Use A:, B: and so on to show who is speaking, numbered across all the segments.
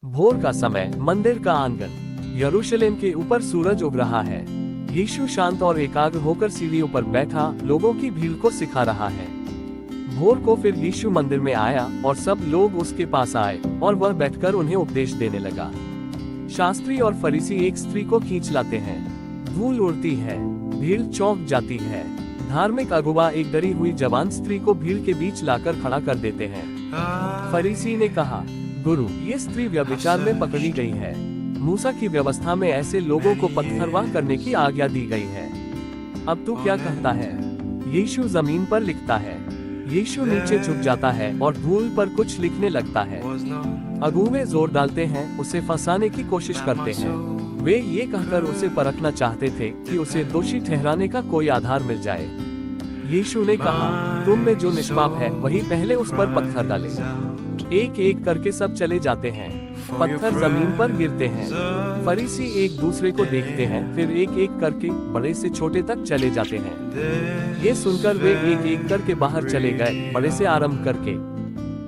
A: भोर का समय, मंदिर का आंगन। यरूशलेम के ऊपर सूरज उग रहा है। यीशु शांत और एकाग्र होकर सीढ़ियों पर बैठा लोगों की भीड़ को सिखा रहा है। भोर को फिर यीशु मंदिर में आया और सब लोग उसके पास आए और वह बैठकर उन्हें उपदेश देने लगा। शास्त्री और फरीसी एक स्त्री को खींच लाते हैं। धूल उड़ती है, भीड़ चौंक जाती है। धार्मिक अगुवा एक डरी हुई जवान स्त्री को भीड़ के बीच लाकर खड़ा कर देते हैं। फरीसी ने कहा, गुरु, ये स्त्री व्यभिचार में पकड़ी गई है। मूसा की व्यवस्था में ऐसे लोगों को पत्थरवाह करने की आज्ञा दी गई है। अब तू क्या कहता है? यीशु जमीन पर लिखता है। यीशु नीचे झुक जाता है और धूल पर कुछ लिखने लगता है। अगुवे जोर डालते हैं, उसे फंसाने की कोशिश करते हैं। वे ये कहकर उसे परखना चाहते थे कि उसे दोषी ठहराने का कोई आधार मिल जाए। यीशु ने कहा, तुम में जो निष्पाप है वही पहले उस पर पत्थर डाले। एक एक करके सब चले जाते हैं। पत्थर जमीन पर गिरते हैं। फरीसी एक दूसरे को देखते हैं, फिर एक एक करके बड़े से छोटे तक चले जाते हैं। ये सुनकर वे एक एक करके बाहर चले गए, बड़े से आरंभ करके।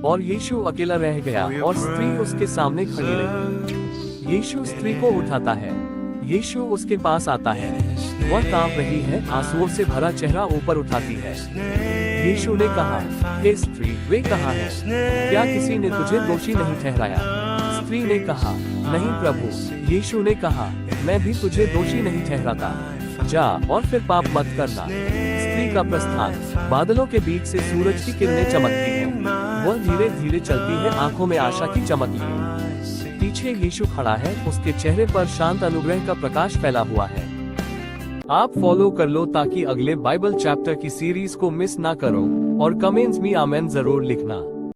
A: और यीशु अकेला रह गया और स्त्री उसके सामने खड़ी रही। यीशु स्त्री को उठाता है। यीशु उसके पास आता है। वह कांप रही है, आंसुओं से भरा चेहरा ऊपर उठाती है। यीशु ने कहा, हे स्त्री, वे कहाँ हैं? क्या किसी ने तुझे दोषी नहीं ठहराया? स्त्री ने कहा, नहीं प्रभु। यीशु ने कहा, मैं भी तुझे दोषी नहीं ठहराता। जा और फिर पाप मत करना। स्त्री का प्रस्थान। बादलों के बीच से सूरज की किरणें चमकती हैं। वह धीरे धीरे चलती है, आंखों में आशा की चमक लिए। पीछे यीशु खड़ा है, उसके चेहरे पर शांत अनुग्रह का प्रकाश फैला हुआ है। आप फॉलो कर लो ताकि अगले बाइबल चैप्टर की सीरीज को मिस ना करो और कमेंट्स में आमेन जरूर लिखना।